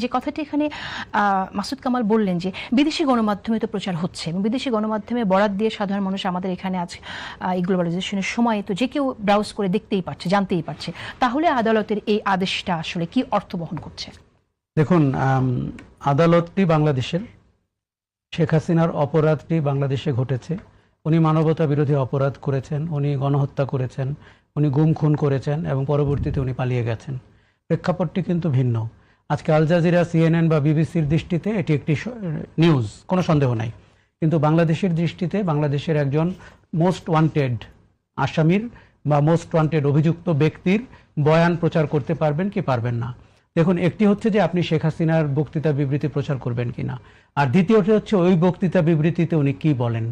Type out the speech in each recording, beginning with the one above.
যে কথাটি এখানে মাসুদ কামাল বললেন যে বিদেশি গণমাধ্যমে তো প্রচার হচ্ছে এবং বিদেশি গণমাধ্যমে বরাত দিয়ে সাধারণ মানুষ আমাদের এখানে আজ এই গ্লোবালাইজেশনের সময় তো যে কেউ ব্রাউজ করে দেখতেই পারছে, জানতেই পারছে, তাহলে আদালতের এই আদেশটা আসলে কি অর্থ বহন করছে? দেখুন, আদালতটি বাংলাদেশের, শেখ হাসিনার অপরাধটি বাংলাদেশে ঘটেছে। উনি মানবতা বিরোধী অপরাধ করেছেন, উনি গণহত্যা করেছেন, উনি গুম খুন করেছেন এবং পরবর্তীতে উনি পালিয়ে গেছেন। প্রেক্ষাপটটি কিন্তু ভিন্ন। আজকে আল জাজিরা, সিএনএন বা বিবিসির দৃষ্টিতে এটি একটি নিউজ, কোনো সন্দেহ নাই। কিন্তু বাংলাদেশের দৃষ্টিতে বাংলাদেশের একজন মোস্ট ওয়ান্টেড আসামির বা মোস্ট ওয়ান্টেড অভিযুক্ত ব্যক্তির বয়ান প্রচার করতে পারবেন কি পারবেন না। দেখুন, একটি হচ্ছে যে আপনি শেখ হাসিনার বক্তৃতা বিবৃতি প্রচার করবেন কিনা, আর দ্বিতীয়টি হচ্ছে ওই বক্তৃতা বিবৃতিতে উনি কি বলেন,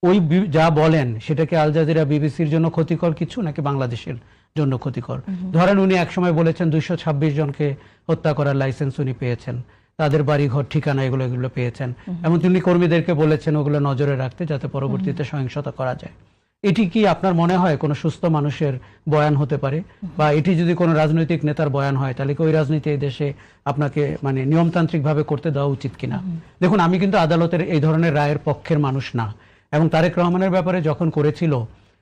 ওই যা বলেন সেটাকে আল জাজিরা বিবিসির জন্য ক্ষতিকর কিছু নাকি বাংলাদেশের জন্য ক্ষতিকর। ধরেন উনি একসময় বলেছেন 226 জনকে হত্যা করার লাইসেন্স উনি পেয়েছেন, তাদের বাড়ি ঘর ঠিকানা এগুলো পেয়েছেন, এবং তিনি কর্মীদেরকে বলেছেন ওগুলো নজরে রাখতে যাতে পরবর্তীতে সহিংসতা করা যায়। এটি কি আপনার মনে হয় কোনো সুস্থ মানুষের বয়ান হতে পারে? বা এটি যদি কোনো রাজনৈতিক নেতার বয়ান হয় তাহলে কি ওই রাজনীতি এই দেশে আপনাকে মানে নিয়মতান্ত্রিকভাবে করতে দেওয়া উচিত কিনা? দেখুন, আমি কিন্তু আদালতের এই ধরনের রায়ের পক্ষের মানুষ না, এবং তারেক রহমানের ব্যাপারে যখন করেছিল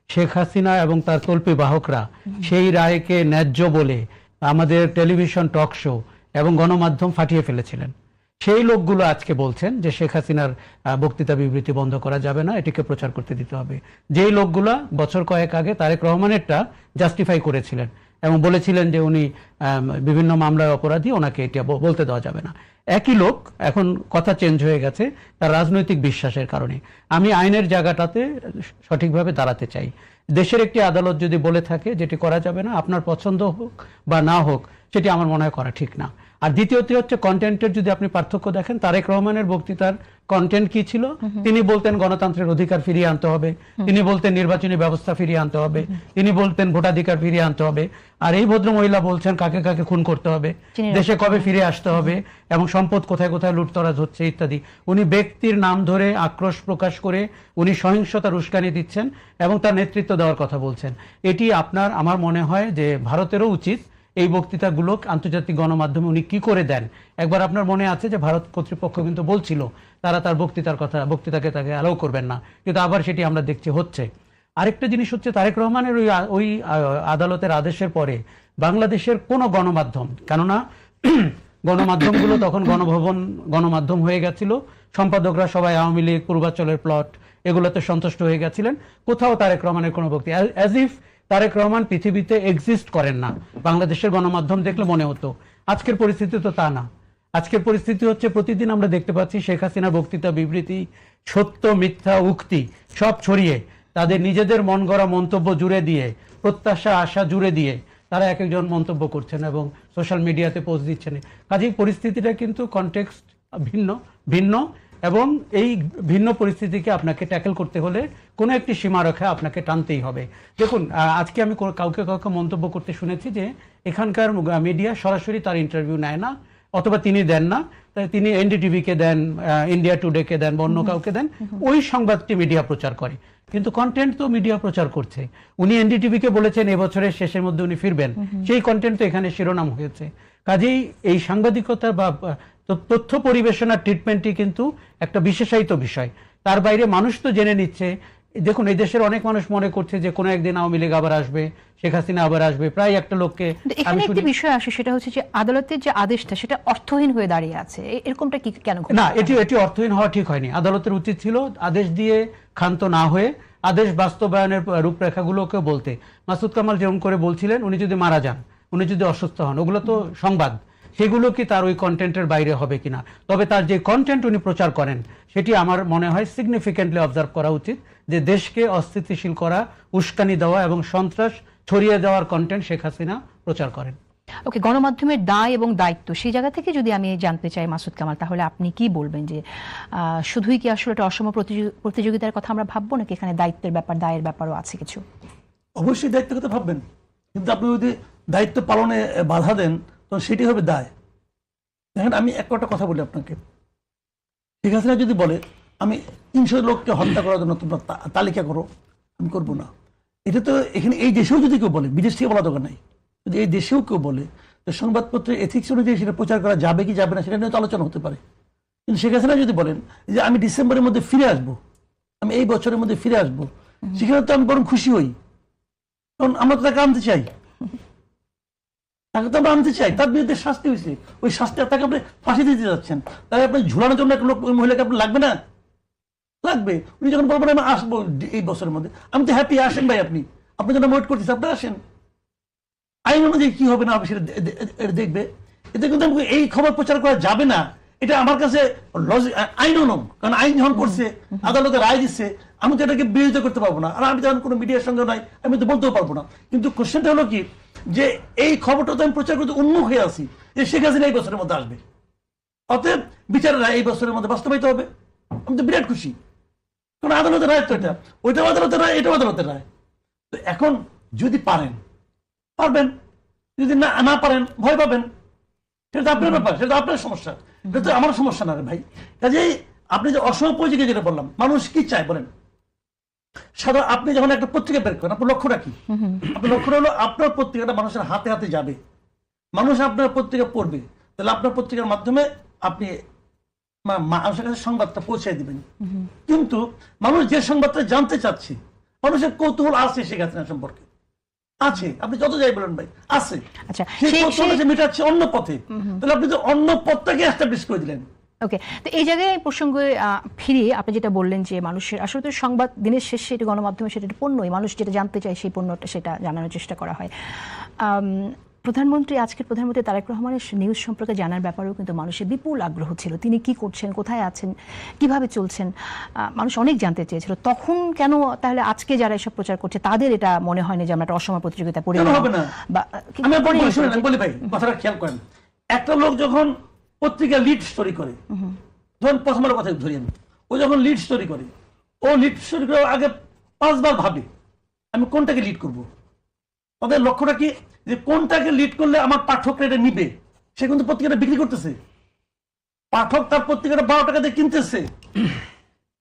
শেখ হাসিনা এবং তার তল্পি বাহকরা সেই রায়কে ন্যায্য বলে আমাদের টেলিভিশন টক শো এবং গণমাধ্যম ফাটিয়ে ফেলেছিলেন। সেই লোকগুলো আজকে বলছেন যে শেখ হাসিনার বক্তৃতা বিবৃতি বন্ধ করা যাবে না, এটিকে প্রচার করতে দিতে হবে। যেই লোকগুলো বছর কয়েক আগে তারেক রহমানেরটা জাস্টিফাই করেছিলেন এবং বলেছিলেন যে উনি বিভিন্ন মামলার অপরাধী, ওনাকে এটা বলতে দেওয়া যাবে না। একই লোক এখন কথা চেঞ্জ হয়ে গেছে তার রাজনৈতিক বিশ্বাসের কারণে। আমি আইনের জায়গাটাতে সঠিকভাবে দাঁড়াতে চাই। দেশের একটি আদালত যদি বলে থাকে যেটি করা যাবে না, আপনার পছন্দ হোক বা না হোক, সেটি আমার মনে হয় করা ঠিক না। আর দ্বিতীয়টি হচ্ছে কন্টেন্টের যদি আপনি পার্থক্য দেখেন, তারেক রহমানের বক্তৃতার কন্টেন্ট কি ছিল? তিনি বলতেন গণতন্ত্রের অধিকার ফিরিয়ে আনতে হবে, তিনি বলতেন নির্বাচনী ব্যবস্থা ফিরিয়ে আনতে হবে, তিনি বলতেন ভোটাধিকার ফিরিয়ে আনতে হবে। আর এই ভদ্র মহিলা বলছেন কাকে কাকে খুন করতে হবে, দেশে কবে ফিরে আসতে হবে, এবং সম্পদ কোথায় কোথায় লুটতরাজ হচ্ছে ইত্যাদি। উনি ব্যক্তির নাম ধরে আক্রোশ প্রকাশ করে উনি সহিংসতার উস্কানি দিচ্ছেন এবং তার নেতৃত্ব দেওয়ার কথা বলছেন। এটি আমার মনে হয় যে ভারতেরও উচিত এই বক্তৃতাগুলো আন্তর্জাতিক গণমাধ্যমে উনি কি করে দেন। একবার আপনার মনে আছে যে ভারত কর্তৃপক্ষ কিন্তু বলছিল তারা তার বক্তৃতাকে তাকে অ্যালাউ করবেন না, কিন্তু আবার সেটি আমরা দেখছি হচ্ছে। আরেকটা জিনিস হচ্ছে তারেক রহমানের ওই আদালতের আদেশের পরে বাংলাদেশের কোনো গণমাধ্যম, কেননা গণমাধ্যমগুলো তখন গণমাধ্যম হয়ে গেছিল, সম্পাদকরা সবাই আওয়ামী লীগ, পূর্বাঞ্চলের প্লট এগুলোতে সন্তুষ্ট হয়ে গেছিলেন, কোথাও তারেক রহমানের কোনো বক্তৃতা, অ্যাজ ইফ তারেক রহমান পৃথিবীতে এক্সিস্ট করেন না, বাংলাদেশের গণমাধ্যম দেখলে মনে হতো। আজকের পরিস্থিতি তো তা না। আজকের পরিস্থিতি হচ্ছে প্রতিদিন আমরা দেখতে পাচ্ছি শেখ হাসিনার বক্তৃতা বিবৃতি, সত্য মিথ্যা উক্তি সব ছড়িয়ে তাদের নিজেদের মন গড়া মন্তব্য জুড়ে দিয়ে, প্রত্যাশা আশা জুড়ে দিয়ে তারা এক একজন মন্তব্য করছেন এবং সোশ্যাল মিডিয়াতে পোস্ট দিচ্ছেন। কাজেই পরিস্থিতিটা কিন্তু কনটেক্সট ভিন্ন, এবং এই ভিন্ন পরিস্থিতিকে আপনাকে ট্যাকেল করতে হলে কোনো একটি সীমারেখা আপনাকে টানতেই হবে। দেখুন, আজকে আমি কাউকে মন্তব্য করতে শুনেছি যে এখানকার মিডিয়া সরাসরি তার ইন্টারভিউ নেয় না, অথবা তিনি দেন না, তাই তিনি এনডিটিভিকে দেন, ইন্ডিয়া টুডেকে দেন বা অন্য কাউকে দেন, ওই সংবাদটি মিডিয়া প্রচার করে। কিন্তু কন্টেন্ট তো মিডিয়া প্রচার করছে। উনি এনডিটিভিকে বলেছেন এবছরের শেষের মধ্যে উনি ফিরবেন, সেই কন্টেন্ট তো এখানে শিরোনাম হয়েছে। কাজেই এই সাংবাদিকতা বা তথ্য পরিবেশনার ট্রিটমেন্টটি কিন্তু একটা বিশেষায়িত বিষয়। তার বাইরে মানুষ তো জেনে নিচ্ছে। দেখুন, এই দেশের অনেক মানুষ মনে করছে যে কোনো একদিন আওয়ামী লীগ আবার আসবে, শেখ হাসিনা আবার আসবে। প্রায় একটা লোককে এখানে একটি বিষয় আসে, সেটা হচ্ছে যে আদালতের যে আদেশটা সেটা অর্থহীন হয়ে দাঁড়িয়ে আছে। এরকমটা কি কেন? না, এটি অর্থহীন হওয়া ঠিক হয়নি। আদালতের উচিত ছিল আদেশ দিয়ে ক্ষান্ত না হয়ে আদেশ বাস্তবায়নের রূপরেখাগুলোকে বলতে। মাসুদ কামাল যেমন করে বলছিলেন, উনি যদি মারা যান, উনি যদি অসুস্থ হন, ওগুলো তো সংবাদ, সেগুলো কি তার ওই কন্টেন্টের বাইরে হবে কিনা? তবে তার যে কন্টেন্ট উনি প্রচার করেন সেটি আমার মনে হয় সিগনিফিকেন্টলি অবজার্ভ করা উচিত, যে দেশকে অস্থিতিশীল করা, উস্কানি দেওয়া এবং সন্ত্রাস ছড়িয়ে দেওয়ার কন্টেন্ট শেখ হাসিনা প্রচার করেন। ওকে, গণমাধ্যমের দায় এবং দায়িত্ব সেই জায়গা থেকে যদি আমি জানতে চাই মাসুদ কামাল, তাহলে আপনি কি বলবেন যে শুধুই কি আসলে একটা অসম প্রতিযোগিতার কথা আমরা ভাববো, নাকি এখানে দায়িত্বের ব্যাপার, দায়ের ব্যাপারও আছে কিছু? অবশ্যই দায়িত্বের কথা ভাববেন, কিন্তু আপনি যদি দায়িত্ব পালনে বাধা দেন তখন সেটি হবে দায়। দেখেন, আমি একটা কথা বলি আপনাকে, শেখ হাসিনা যদি বলে আমি 300 লোককে হত্যা করার জন্য তোমরা তালিকা করো, আমি করবো না, এটা তো এখানে এই দেশেও যদি কেউ বলে, বিদেশ থেকে বলা দরকার নাই, যদি এই দেশেও কেউ বলে যে সংবাদপত্রের এথিক্স অনুযায়ী সেটা প্রচার করা যাবে কি যাবে না সেটা নিয়ে তো আলোচনা হতে পারে। কিন্তু শেখ হাসিনা যদি বলেন যে আমি ডিসেম্বরের মধ্যে ফিরে আসবো, আমি এই বছরের মধ্যে ফিরে আসবো, সেখানে তো আমি বরং খুশি হই, কারণ আমরা তো তাকে আনতে চাই, তাকে তো আমরা আনতে চাই। তার বিরুদ্ধে শাস্তি হয়েছে, ওই শাস্তি তাকে আপনি ফাঁসি দিতে যাচ্ছেন, তাই আপনি ঝুলানোর জন্য একটা লোক ওই মহিলাকে আপনার লাগবে না? লাগবে। উনি যখন বলবেন আমি আসবো এই বছরের মধ্যে, আমি তো হ্যাপি, আসেন ভাই, আপনি আপনার জন্য ওয়েট করতেছি, আপনি আসেন। আইন অনুযায়ী কি হবে না হবে সেটা দেখবে। এতে কিন্তু এই খবর প্রচার করা যাবে না, এটা আমার কাছে আইন নম, কারণ আইন যখন করছে, আদালতে রায় দিচ্ছে, আমি তো এটাকে বিরোধিতা করতে পারবো না। আর আমি যখন কোনো মিডিয়ার সঙ্গে নাই, আমি তো বলতেও পারবো না। কিন্তু কোশ্চেনটা হলো কি, যে এই খবরটা তো আমি প্রচার করতে উন্মুখ হয়ে আছি যে শেখ হাসিনা এই বছরের মধ্যে আসবে, অতএব বিচারের রায় এই বছরের মধ্যে বাস্তবায়িত হবে। আমি তো বিরাট খুশি, কারণ আদালতের রায় তো এটা, ওইটাও আদালতের রায়, এটাও আদালতের রায়। তো এখন যদি পারেন পারবেন, যদি না পারেন ভয় পাবেন, সেটা তো আপনার ব্যাপার, সেটা তো আপনার সমস্যা, এটা তো আমার সমস্যা না রে ভাই। কাজেই আপনি যে অসময়োপযোগী যেটা বললাম, মানুষ কি চায় বলেন? সাধারণ আপনি যখন একটা পত্রিকা বের করেন, আপনার লক্ষ্যটা কি? আপনার লক্ষ্যটা হলো আপনার পত্রিকাটা মানুষের হাতে হাতে যাবে, মানুষ আপনার পত্রিকা পড়বে, তাহলে আপনার পত্রিকার মাধ্যমে আপনি মানুষের কাছে সংবাদটা পৌঁছে দিবেন। কিন্তু মানুষ যে সংবাদটা জানতে চাচ্ছে, মানুষের কৌতূহল আছে শেখ হাসিনা সম্পর্কে, আছে, আপনি যত যাই বলেন ভাই, আছে। আচ্ছা, সেই কৌতূহলটা মেটাচ্ছে অন্য পথে, তাহলে আপনি তো অন্য পথটাকে এস্টাবলিশ করে দিলেন। ওকে, তো এই জায়গায় এই প্রসঙ্গে ফিরিয়ে আপনি যেটা বললেন যে মানুষের আসলে তো সংবাদ দিনের শেষে এটা গণমাধ্যমে সেটা একটা পণ্যই, মানুষ যেটা জানতে চায় সেই পণ্যটা সেটা জানানোর চেষ্টা করা হয়। আজকের প্রধানমন্ত্রী তারেক রহমানের নিউজ সম্পর্কে জানার ব্যাপারেও কিন্তু মানুষের বিপুল আগ্রহ ছিল, তিনি কি করছেন, কোথায় আছেন, কিভাবে চলছেন, মানুষ অনেক জানতে চেয়েছিল। তখন কেন তাহলে আজকে যারা এসব প্রচার করছে তাদের এটা মনে হয়নি যে আমরা একটা অসময় প্রতিযোগিতা পড়ে হবে না? আমি বলি ভাই, কথাটা খেয়াল করেন, একটা লোক যখন পত্রিকা লিড স্টোরি করে, ধরুন প্রথমের কথা ধরি আমি, ও যখন লিড স্টোরি করে, ও লিড স্টোরি করে আগে 5 বার ভাবে আমি কোনটাকে লিড করব। তাদের লক্ষ্যটা কি, যে কোনটাকে লিড করলে আমার পাঠকরা এটা নিবে। সে কিন্তু পত্রিকাটা বিক্রি করতেছে, পাঠক তার পত্রিকাটা 12 টাকা দিয়ে কিনতেছে,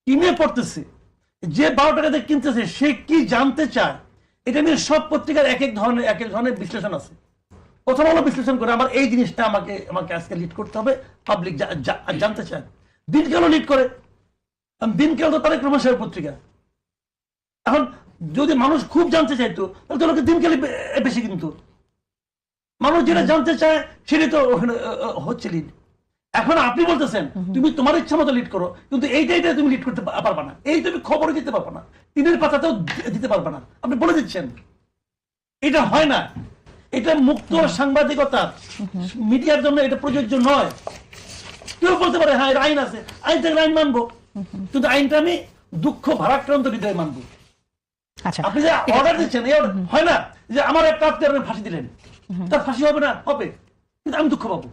কিনে পড়তেছে। যে 12 টাকা দিয়ে কিনতেছে সে কি জানতে চায়, এটা নিয়ে সব পত্রিকার এক এক ধরনের বিশ্লেষণ আছে। প্রথম আলো বিশ্লেষণ করে আমার এই জিনিসটা আমাকে আজকে লিড করতে হবে, পাবলিক জানতে চায়। দিনকালও লিড করে, দিনকাল তো তারেক রহমান সাহেবের পত্রিকা। এখন যদি মানুষ খুব জানতে চাইতো তাহলে তো লোকে দিনকালে বেশি, কিন্তু মানুষ যেটা জানতে চায় সেটাই তো ওখানে হচ্ছে লিড। এখন আপনি বলতেছেন তুমি তোমার ইচ্ছা মতো লিড করো, কিন্তু এইটা তুমি লিড করতে পারবা না, এই তুমি খবরে দিতে পারবা না, দিনের পাতাতেও দিতে পারবা না, আপনি বলে দিচ্ছেন। এটা হয় না, এটা মুক্ত সাংবাদিকতা, মিডিয়ার জন্য এটা প্রযোজ্য নয়। কেউ বলতে পারে হ্যাঁ আইন আছে, আইন থেকে আইন মানবো, কিন্তু আইনটা আমি দুঃখ ভারাক্রান্ত হৃদয়ে মানবো। আচ্ছা, আপনি যে অর্ডার দিচ্ছেন, হয় না যে আমার একটা আত্মীয় ফাঁসি দিলেন, তার ফাঁসি হবে না, হবে, কিন্তু আমি দুঃখ পাবো,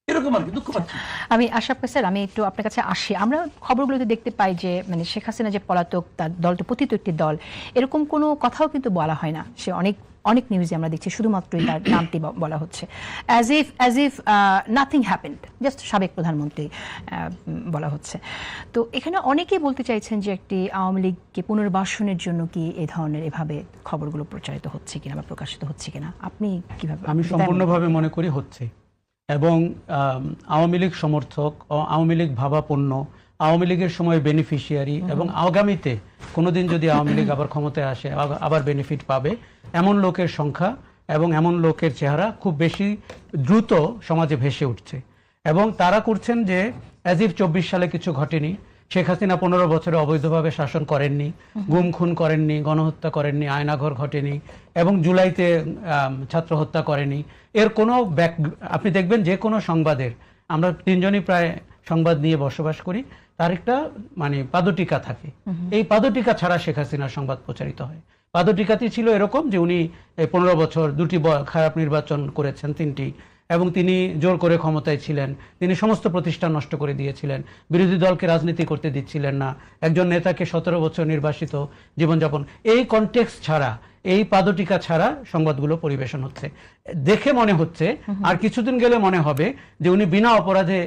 এরকম আর কি, দুঃখ পাচ্ছি। আমি আশরাফ স্যার, আমি একটু আপনার কাছে আসি। আমরা খবরগুলোতে দেখতে পাই যে মানে শেখ হাসিনা যে পলাতক, তার দলটি পতিত একটি দল, এরকম কোনো কথাও কিন্তু বলা হয় না। সে অনেক নিউজে আমরা দেখছি শুধুমাত্রই তার নামটি বলা হচ্ছে, as if nothing happened, just সাবেক প্রধানমন্ত্রী বলা হচ্ছে। তো এখানে অনেকেই বলতে চাইছেন যে একটি আওয়ামী লীগকে পুনর্বাসনের জন্য কি এই ধরনের এভাবে খবরগুলো প্রচারিত হচ্ছে কিনা বা প্রকাশিত হচ্ছে কিনা, আপনি কিভাবে? আমি সম্পূর্ণভাবে মনে করি হচ্ছে, এবং আওয়ামী লীগ সমর্থক, আওয়ামী লীগ ভাবাপন্ন, আওয়ামী লীগের সময় বেনিফিশিয়ারি, এবং আগামীতে কোনোদিন যদি আওয়ামী লীগ আবার ক্ষমতায় আসে আবার বেনিফিট পাবে এমন লোকের সংখ্যা এবং এমন লোকের চেহারা খুব বেশি দ্রুত সমাজে ভেসে উঠছে। এবং তারা করছেন যে অ্যাজ ইফ 24 সালে কিছু ঘটেনি, শেখ হাসিনা 15 বছরে অবৈধভাবে শাসন করেননি, গুম খুন করেননি, গণহত্যা করেননি, আয়নাঘর ঘটেনি, এবং জুলাইতে ছাত্র হত্যা করেনি। এর কোনো আপনি দেখবেন যে কোনো সংবাদের, আমরা তিনজনই প্রায় সংবাদ নিয়ে বসবাস করি, তার একটা মানে পাদটিকা থাকে। এই পাদটিকা ছাড়া শেখ হাসিনার সংবাদ প্রচারিত হয়। পাদটিকাটি ছিল এরকম যে উনি 15 বছর 2টি খারাপ নির্বাচন করেছেন, 3টি, এবং তিনি জোর করে ক্ষমতায় ছিলেন, তিনি সমস্ত প্রতিষ্ঠান নষ্ট করে দিয়েছিলেন, বিরোধী দলকে রাজনীতি করতে দিচ্ছিলেন না, একজন নেতাকে 17 বছর নির্বাসিত জীবনযাপন। এই কনটেক্সট ছাড়া, এই পাদটিকা ছাড়া সংবাদগুলো পরিবেশন হচ্ছে। দেখে মনে হচ্ছে আর কিছুদিন গেলে মনে হবে যে উনি বিনা অপরাধে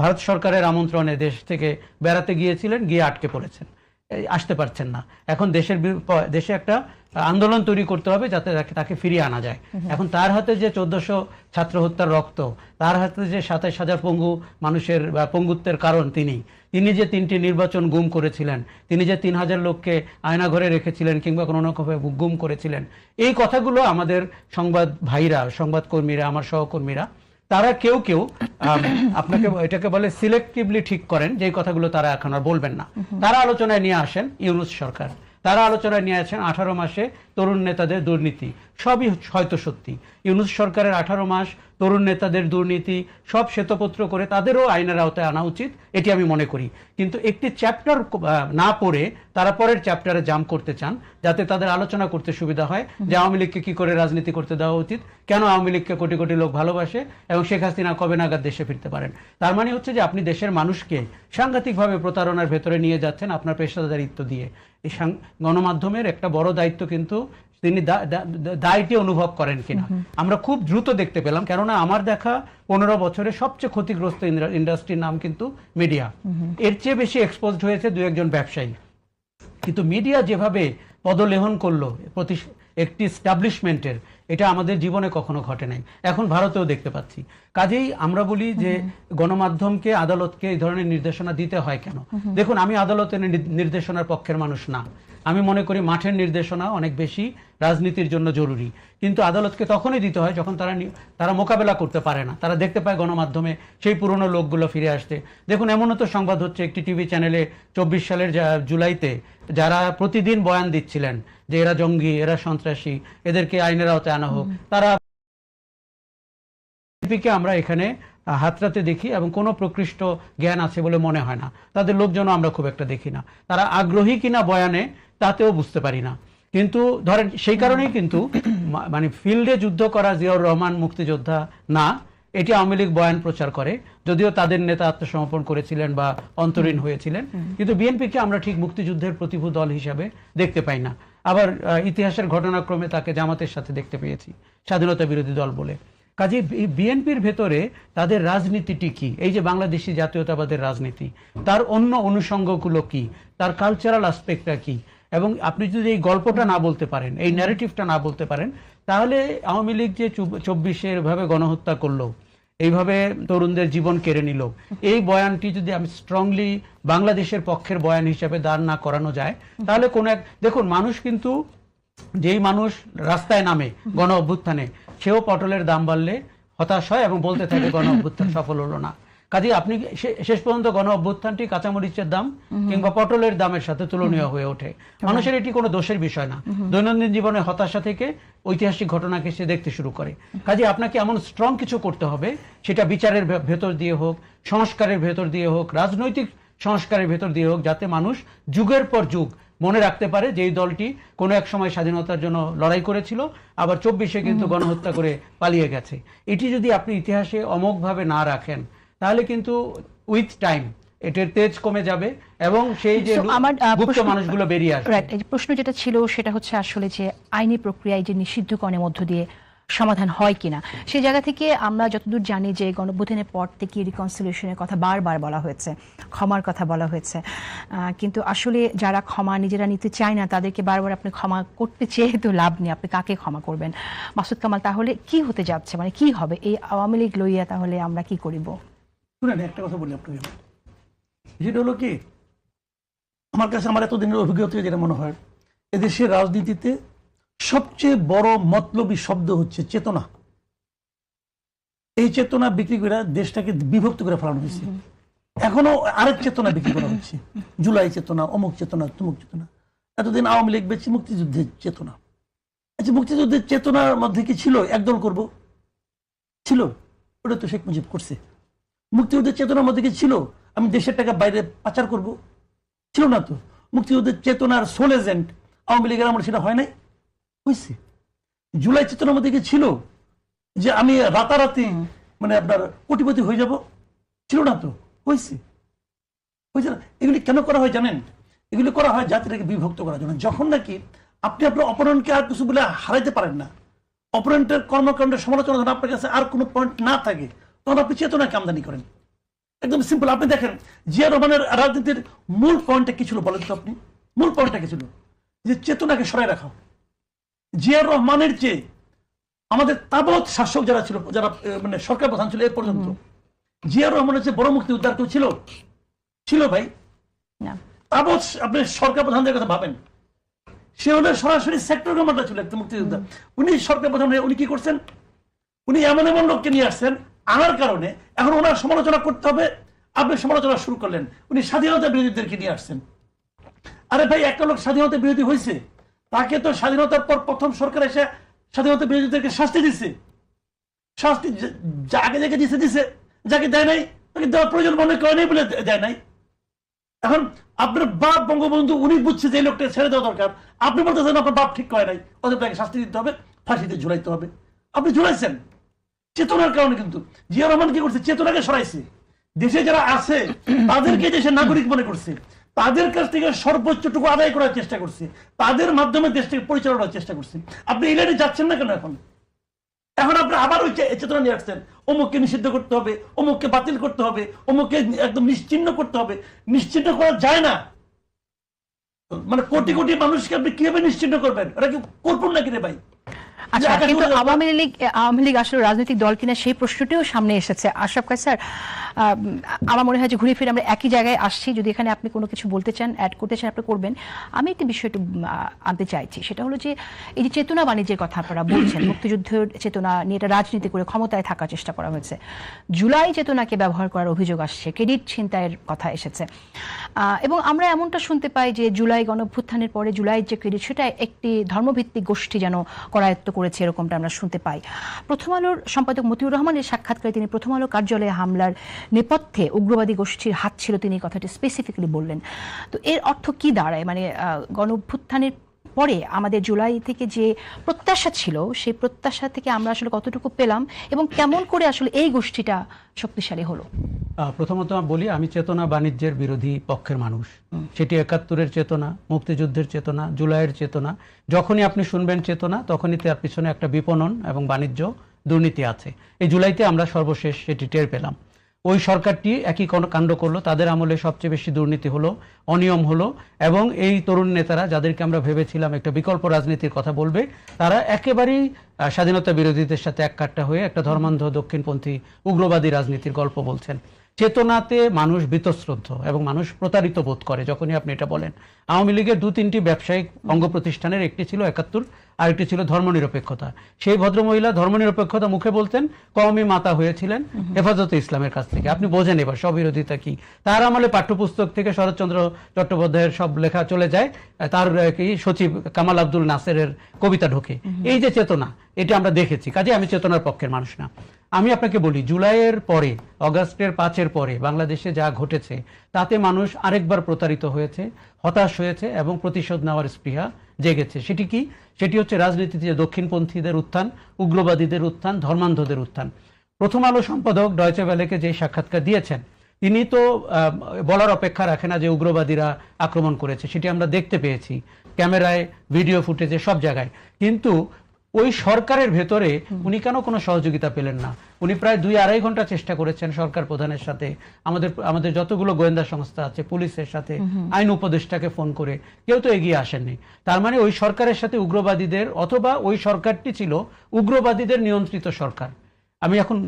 ভারত সরকারের আমন্ত্রণে দেশ থেকে বেড়াতে গিয়েছিলেন, গিয়ে আটকে পড়েছেন। আসতে পারছেন না। এখন দেশে একটা আন্দোলন তৈরি করতে হবে যাতে তাকে ফিরিয়ে আনা যায়। এখন তার হাতে যে 1400 ছাত্র হত্যার রক্ত, তার হাতে যে 27,000 পঙ্গু মানুষের পঙ্গুত্বের কারণ তিনি যে 3টি নির্বাচন গুম করেছিলেন, তিনি যে 3000 লোককে আয়নাঘরে রেখেছিলেন কিংবা কোনো রকমভাবে গুম করেছিলেন, এই কথাগুলো আমাদের সংবাদ ভাইরা, সংবাদকর্মীরা, আমার সহকর্মীরা, তারা কেউ কেউ আপনাকে এটাকে বলে সিলেক্টিভলি ঠিক করেন যে কথাগুলো তারা এখন আর বলবেন না। তারা আলোচনায় নিয়ে আসেন ইউনূস সরকার, তারা আলোচনায় নিয়ে আসেন 18 মাসে তরুণ নেতাদের দুর্নীতি। সবই হয়তো সত্যি, ইউনূস সরকারের 18 মাস তরুণ নেতাদের দুর্নীতি সব শ্বেতপত্র করে তাদেরও আইনের আওতায় আনা উচিত, এটি আমি মনে করি। কিন্তু একটি চ্যাপ্টার না পড়ে তারা পরের চ্যাপ্টারে জাম করতে চান যাতে তাদের আলোচনা করতে সুবিধা হয় যে আওয়ামী লীগকে কি করে রাজনীতি করতে দেওয়া উচিত, কেন আওয়ামী লীগকে কোটি কোটি লোক ভালোবাসে এবং শেখ হাসিনা কবে নাগাদ দেশে ফিরতে পারেন। তার মানে হচ্ছে যে আপনি দেশের মানুষকে সাংঘাতিকভাবে প্রতারণার ভেতরে নিয়ে যাচ্ছেন আপনার পেশাদারিত্ব দিয়ে। এই গণমাধ্যমের একটা বড় দায়িত্ব কিন্তু তিনি দায়টি অনুভব করেন কিনা আমরা খুব দ্রুত দেখতে পেলাম। কেননা আমার দেখা 15 বছরে সবচেয়ে ক্ষতিগ্রস্ত ইন্ডাস্ট্রির নাম কিন্তু মিডিয়া। এর চেয়ে বেশি এক্সপোজড হয়েছে 2-1 ব্যবসায়ী, কিন্তু মিডিয়া যেভাবে পদলেহন করলো একটি এস্টাবলিশমেন্টের, এটা আমাদের জীবনে কখনো ঘটে নাই, এখন ভারতেও দেখতে পাচ্ছি। কাজেই আমরা বলি যে গণমাধ্যমকে, আদালতকে এই ধরনের নির্দেশনা দিতে হয় কেন? দেখুন, আমি আদালতের নির্দেশনার পক্ষের মানুষ না। আমি মনে করি মাঠের নির্দেশনা অনেক বেশি রাজনীতির জন্য জরুরি, কিন্তু আদালতকে তখনই দিতে হয় যখন তারা মোকাবেলা করতে পারে না, তারা দেখতে পায় গণমাধ্যমে সেই পুরনো লোকগুলো ফিরে আসতে। দেখুন, এমনও তো সংবাদ হচ্ছে একটি টিভি চ্যানেলে 24 সালের জুলাইতে যারা প্রতিদিন বয়ান দিচ্ছিলেন যে এরা জঙ্গি, এরা সন্ত্রাসী, এদেরকে আইনের আওতায় আনা হোক, তারা আমরা এখানে হাতরাতে দেখি এবং কোনো প্রকৃষ্ট জ্ঞান আছে বলে মনে হয় না। তাদের লোকজনও আমরা খুব একটা দেখি না। তারা আগ্রহী কিনা বয়ানে তাতেও বুঝতে পারি না। কিন্তু ধরেন সেই কারণেই কিন্তু মানে ফিল্ডে যুদ্ধ করা জিয়াউর রহমান মুক্তিযোদ্ধা না, এটি আওয়ামী লীগ বয়ান প্রচার করে, যদিও তাদের নেতা আত্মসমর্পণ করেছিলেন বা অন্তরীণ হয়েছিলেন। কিন্তু বিএনপিকে আমরা ঠিক মুক্তিযুদ্ধের প্রতিভূ দল হিসাবে দেখতে পাই না। আবার ইতিহাসের ঘটনাক্রমে তাকে জামাতের সাথে দেখতে পেয়েছি স্বাধীনতা বিরোধী দল বলে। কাজে বিএনপির ভেতরে তাদের রাজনীতিটি কি, এই যে বাংলাদেশি জাতীয়তাবাদের রাজনীতি, তার অন্য অনুষঙ্গগুলো কি, তার কালচারাল আসপেক্টটা কি, এবং আপনি যদি এই গল্পটা না বলতে পারেন, এই ন্যারেটিভটা না বলতে পারেন, তাহলে আওয়ামী লীগ যে 24-এ এভাবে গণহত্যা করলো, এইভাবে তরুণদের জীবন কেড়ে নিল, এই বয়ানটি যদি আমি স্ট্রংলি বাংলাদেশের পক্ষের বয়ান হিসেবে দাঁড় না করানো যায়, তাহলে কোন দেখুন, মানুষ কিন্তু যেই মানুষ রাস্তায় নামে গণ অভ্যুত্থানে, সেও পটলের দাম বাড়লে হতাশ হয় এবং বলতে থাকে গণ অভ্যুত্থান সফল হলো না। কাজে আপনি শেষ পর্যন্ত গণ অভ্যুত্থানটি কাঁচামরিচের দাম কিংবা পটলের দামের সাথে তুলনীয় হয়ে ওঠে। মানুষের এটি কোনো দোষের বিষয় না, দৈনন্দিন জীবনে হতাশা থেকে ঐতিহাসিক ঘটনাকে সে দেখতে শুরু করে। কাজে আপনাকে এমন স্ট্রং কিছু করতে হবে, সেটা বিচারের ভেতর দিয়ে হোক, সংস্কারের ভেতর দিয়ে হোক, রাজনৈতিক সংস্কারের ভেতর দিয়ে হোক, যাতে মানুষ যুগের পর যুগ মনে রাখতে পারে যে এই দলটি কোনো এক সময় স্বাধীনতার জন্য লড়াই করেছিল, আবার 24-এ কিন্তু গণহত্যা করে পালিয়ে গেছে। এটি যদি আপনি ইতিহাসে অমোঘভাবে না রাখেন, তাহলে কিন্তু উইথ টাইম এটার তেজ কমে যাবে এবং সেই যে গুপ্ত মানুষগুলো বেরিয়ে আসবে। এই প্রশ্ন যেটা ছিল সেটা হচ্ছে আসলে যে আইনি প্রক্রিয়ায় যে নিষিদ্ধকরণের মধ্য দিয়ে সমাধান হয় কিনা, সেই জায়গা থেকে আমরা যতদূর জানি যে গণঅভ্যুত্থানের পর থেকে রিকনসিলিয়েশনের কথা বারবার বলা হয়েছে, ক্ষমার কথা বলা হয়েছে, কিন্তু আসলে যারা ক্ষমা নিজেরা নিতে চায় না তাদেরকে বারবার আপনি ক্ষমা করতে চেয়ে তো লাভ নেই, আপনি কাকে ক্ষমা করবেন? মাসুদ কামাল, তাহলে কি হতে যাচ্ছে, মানে কি হবে এই আওয়ামী লীগ লইয়া? তাহলে আমরা কি করিব? শুনেন, একটা কথা বলি আপনাকে, যেটা হলো কি, আমার কাছে আমার এতদিনের অভিজ্ঞতা যেটা মনে হয়, এদেশের রাজনীতিতে সবচেয়ে বড় মতলবী শব্দ হচ্ছে চেতনা। এই চেতনা বিক্রি করে দেশটাকে বিভক্ত করে ফেলানো হয়েছে। এখনো আরেক চেতনা বিক্রি করা হচ্ছে, জুলাই চেতনা, অমুক চেতনা, তুমুক চেতনা। এতদিন আওয়ামী লীগ বেশি মুক্তিযুদ্ধের চেতনা। আচ্ছা, মুক্তিযুদ্ধের চেতনার মধ্যে কি ছিল একদল করব? ছিল, ওটা তো শেখ মুজিব করছে। মুক্তিযুদ্ধের চেতনার মধ্যে কি ছিল আমি দেশের টাকা বাইরে পাচার করব? ছিল না তো। মুক্তিযুদ্ধের চেতনার সোল এজেন্ট আওয়ামী লীগের আমার সেটা হয় নাই, হয়েছে। জুলাই চেতনার মধ্যে কি ছিল যে আমি রাতারাতি মানে আপনার কোটিপতি হয়ে যাব? ছিল না তো, হয়েছে। হয়েছে না? এগুলি কেন করা হয় জানেন? এগুলি করা হয় জাতিটাকে বিভক্ত করার জন্য। যখন নাকি আপনি আপনার অপোনেন্টকে আর কিছু বলে হারাইতে পারেন না, অপোনেন্টের কর্মকাণ্ডের সমালোচনা যখন আপনার কাছে আর কোনো পয়েন্ট না থাকে, তখন আপনি চেতনাকে আমদানি করেন। একদম সিম্পল। আপনি দেখেন জিয়া রহমানের রাজনীতির মূল পয়েন্টটা কি ছিল বলেন তো আপনি? মূল পয়েন্টটা কি ছিল? যে চেতনাকে সরাই রাখা। জিয়াউর রহমানের চেয়ে আমাদের তাবৎ শাসক যারা ছিল, যারা মানে সরকার প্রধান ছিল এ পর্যন্ত, জিয়াউর রহমানের চেয়ে বড় মুক্তি উদ্ধার কেউ ছিল? ছিল ভাই না। তাবৎ আপনি সরকার প্রধানদের কথা ভাবেন, সে হলে সরাসরি সেক্টর কমান্ডার ছিল একটা মুক্তিযোদ্ধা। উনি সরকার প্রধান হয়ে উনি কি করছেন? উনি এমন এমন লোককে নিয়ে আসছেন, আনার কারণে এখন ওনার সমালোচনা করতে হবে, আপনি সমালোচনা শুরু করলেন। উনি স্বাধীনতা বিরোধীদেরকে নিয়ে আসছেন। আরে ভাই, একটা লোক স্বাধীনতা বিরোধী হয়েছে, তাকে তো স্বাধীনতার পর প্রথম সরকার এসে স্বাধীনতা বিরোধীদেরকে শাস্তি দিচ্ছে। শাস্তি যাকে যাকে দিছে, যাকে দেয় নাই তাকে দেওয়ার প্রয়োজন মনে করে নাই বলে দেয় নাই। এখন আপনার বাপ বঙ্গবন্ধু উনি বুঝছে যে এই লোকটা ছেড়ে দেওয়া দরকার, আপনি বলতেছেন আপনার বাপ ঠিক করে নাই, অতএব তাকে শাস্তি দিতে হবে, ফাঁসিতে ঝুলাইতে হবে। আপনি ঝুলাইছেন চেতনার কারণে। কিন্তু জিয়া রহমান কি করছে? চেতনাকে সরাইছে। দেশে যারা আছে তাদেরকে দেশের নাগরিক মনে করছে, তাদের কাছ থেকে সর্বোচ্চটুকু আদায় করার চেষ্টা করছে, তাদের মাধ্যমে দেশটাকে পরিচালনার চেষ্টা করছে। আপনি এই লাইনে যাচ্ছেন না কেন? এখন আপনি আবার ওই চেতনা নিয়ে আসছেন, অমুককে নিষিদ্ধ করতে হবে, অমুককে বাতিল করতে হবে, অমুককে একদম নিশ্চিহ্ন করতে হবে। নিশ্চিহ্ন করা যায় না। মানে কোটি কোটি মানুষকে আপনি কিভাবে নিশ্চিহ্ন করবেন? ওরা কি করবেন নাকি রে ভাই? আচ্ছা, কিন্তু আওয়ামী লীগ আসলে রাজনৈতিক দল কিনা সেই প্রশ্নটিও সামনে এসেছে। আশরাফ কায়েস স্যার, আমার মনে হয় যে ঘুরে ফিরে আমরা একই জায়গায় আসছি। যদি এখানে আপনি কোনো কিছু বলতে চান, অ্যাড করতে চান, আপনি করবেন। আমি একটি বিষয় একটু আনতে চাইছি, সেটা হলো যে এই যে চেতনা বাণিজ্যের কথা আপনারা বলছেন, মুক্তিযুদ্ধের চেতনা নিয়ে এটা রাজনীতি করে ক্ষমতায় থাকার চেষ্টা করা হয়েছে, জুলাই চেতনাকে ব্যবহার করার অভিযোগ আসছে, ক্রেডিট ছিনতাইয়ের কথা এসেছে, এবং আমরা এমনটা শুনতে পাই যে জুলাই গণঅভ্যুত্থানের পরে জুলাইয়ের যে ক্রেডিট, সেটা একটি ধর্মভিত্তিক গোষ্ঠী যেন করায়ত্ত করেছে, এরকমটা আমরা শুনতে পাই। প্রথম আলোর সম্পাদক মতিউর রহমানের সাক্ষাৎকারে তিনি প্রথম আলো কার্যালয়ে হামলার নেপথ্যে উগ্রবাদী গোষ্ঠীর হাত ছিল, তিনি কথাটি স্পেসিফিক্যালি বললেন। তো এর অর্থ কি দাঁড়ায়? মানে গণঅভ্যুত্থানের পরে আমাদের জুলাই থেকে যে প্রত্যাশা ছিল, সেই প্রত্যাশা থেকে আমরা আসলে কতটুকু পেলাম এবং কেমন করে আসলে এই গোষ্ঠীটা শক্তিশালী হলো? প্রথমত বলি, আমি চেতনা বাণিজ্যের বিরোধী পক্ষের মানুষ। সেটি ৭১-এর চেতনা, মুক্তিযুদ্ধের চেতনা, জুলাইয়ের চেতনা। যখনই আপনি শুনবেন চেতনা, তখনই তার পিছনে একটা বিপণন এবং বাণিজ্য দুর্নীতি আছে। এই জুলাইতে আমরা সর্বশেষ সেটি টের পেলাম। ওই সরকারটি একই কাণ্ড করলো। তাদের আমলে সবচেয়ে বেশি দুর্নীতি হলো, অনিয়ম হলো, এবং এই তরুণ নেতারা যাদেরকে আমরা ভেবেছিলাম একটা বিকল্প রাজনীতির কথা বলবে, তারা একেবারেই স্বাধীনতা বিরোধীদের সাথে এককাট্টা হয়ে একটা ধর্মান্ধ দক্ষিণপন্থী উগ্রবাদী রাজনীতির গল্প বলছেন। চেতনাতে মানুষ বীতশ্রদ্ধ এবং মানুষ প্রতারিত বোধ করে যখনই আপনি এটা বলেন। আওয়ামী লীগের ২-৩টি ব্যবসায়িক অঙ্গ প্রতিষ্ঠানের একটি ছিল ৭১, আরেকটি ছিল ধর্মনিরপেক্ষতা। সেই ভদ্রমহিলা ধর্মনিরপেক্ষতা মুখে বলতেন, কওমি মাতা হয়েছিলেন হেফাজতে ইসলামের কাছ থেকে। আপনি বোঝেন এবার স্ববিরোধিতা কি। তার আমলে পাঠ্যপুস্তক থেকে শরৎচন্দ্র চট্টোপাধ্যায়ের সব লেখা চলে যায়, তার কি সচিব কামাল আব্দুল নাসেরের কবিতা ঢোকে। এই যে চেতনা, এটা আমরা দেখেছি। কাজে আমি চেতনার পক্ষের মানুষ না। আমি আপনাকে বলি, জুলাইয়ের পরে, অগাস্টের ৫-এর পরে বাংলাদেশে যা ঘটেছে, তাতে মানুষ আরেকবার প্রতারিত হয়েছে, হতাশ হয়েছে এবং প্রতিশোধ নেওয়ার স্পৃহা জেগেছে। সেটি কি? সেটি হচ্ছে রাজনীতিতে দক্ষিণপন্থীদের উত্থান, উগ্রবাদীদের উত্থান, ধর্মান্ধদের উত্থান। প্রথম আলো সম্পাদক ডয়চে ভেলেকে যে সাক্ষাৎকার দিয়েছেন, তিনি তো বলার অপেক্ষা রাখে না যে উগ্রবাদীরা আক্রমণ করেছে। সেটি আমরা দেখতে পেয়েছি ক্যামেরায়, ভিডিও ফুটেজে, সব জায়গায়। কিন্তু ওই সরকারের ভেতরে উনি কেন কোনো সহযোগিতা পেলেন না? উনি প্রায় ২-২.৫ ঘন্টা চেষ্টা করেছেন সরকার প্রধানের সাথে, আমাদের যতগুলো গোয়েন্দা সংস্থা আছে, পুলিশের সাথে, আইন উপদেষ্টাকে ফোন করে, কেউ তো এগিয়ে আসেননি। তার মানে ওই সরকারের সাথে উগ্রবাদীদের, অথবা ওই সরকারটি ছিল উগ্রবাদীদের নিয়ন্ত্রিত সরকার। আমি এখন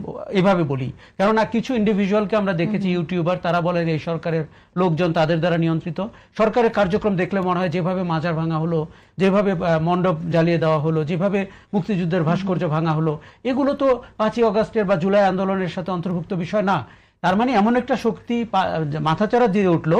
এভাবে বলি, কেননা কিছু ইন্ডিভিজুয়ালকে আমরা দেখেছি, ইউটিউবার, তারা বলেন এই সরকারের লোকজন তাদের দ্বারা নিয়ন্ত্রিত। সরকারের কার্যক্রম দেখলে মনে হয় যেভাবে মাজার ভাঙা হলো, যেভাবে মণ্ডপ জ্বালিয়ে দেওয়া হলো, যেভাবে মুক্তিযুদ্ধের ভাস্কর্য ভাঙা হলো, এগুলো তো ৫ই অগাস্টের বা জুলাই আন্দোলনের সাথে অন্তর্ভুক্ত বিষয় না। তার মানে এমন একটা শক্তি মাথাচাড়া দিয়ে উঠলো,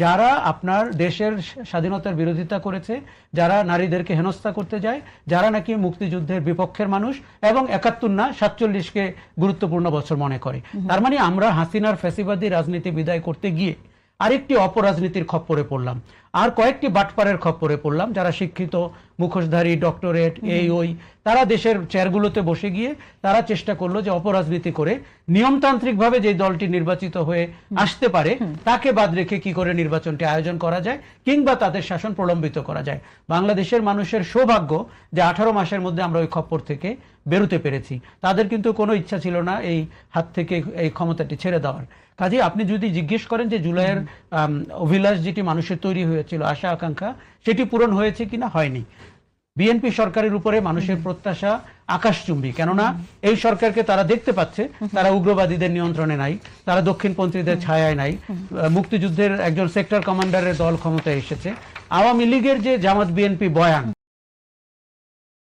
যারা আপনার দেশের স্বাধীনতার বিরোধিতা করেছে, যারা নারীদেরকে হেনস্থা করতে যায়, যারা নাকি মুক্তিযুদ্ধের বিপক্ষের মানুষ, এবং ৭১ না ৪৭কে গুরুত্বপূর্ণ বছর মনে করে। তার মানে আমরা হাসিনার ফ্যাসিবাদী রাজনীতি বিদায় করতে গিয়ে আরেকটি অপরাজনীতির খপ্পরে পড়লাম, আর কয়েকটি বাটপারের খপ্পরে পড়লাম, যারা শিক্ষিত, মুখোশধারী, ডক্টরেট, ওই তারা দেশের চেয়ারগুলোতে বসে গিয়ে তারা চেষ্টা করলো যে অপরাজনীতি করে নিয়মতান্ত্রিকভাবে যে দলটি নির্বাচিত হয়ে আসতে পারে তাকে বাদ রেখে কি করে নির্বাচনটি আয়োজন করা যায়, কিংবা তাদের শাসন প্রলম্বিত করা যায়। বাংলাদেশের মানুষের সৌভাগ্য যে 18 মাসের মধ্যে আমরা ওই খপ্পর থেকে বেরোতে পেরেছি। তাদের কিন্তু কোনো ইচ্ছা ছিল না এই হাত থেকে এই ক্ষমতাটি ছেড়ে দেওয়ার। কাজে আপনি যদি জিজ্ঞেস করেন যে জুলাইয়ের অভিলাষ যেটি মানুষের তৈরি হয়েছে, হয়েছিল আশা আকাঙ্ক্ষা সেটি পূরণ হয়েছে কিনা হয়নি। বিএনপি সরকারের উপরে মানুষের প্রত্যাশা আকাশচুম্বী, কেননা এই সরকারকে তারা দেখতে পাচ্ছে তারা উগ্রবাদীদের নিয়ন্ত্রণে নাই, তারা দক্ষিণপন্থীদের ছায়ায় নাই, মুক্তিযুদ্ধের একজন সেক্টর কমান্ডারের দল ক্ষমতায় এসেছে। আওয়ামী লীগের যে জামাত বিএনপি বয়ান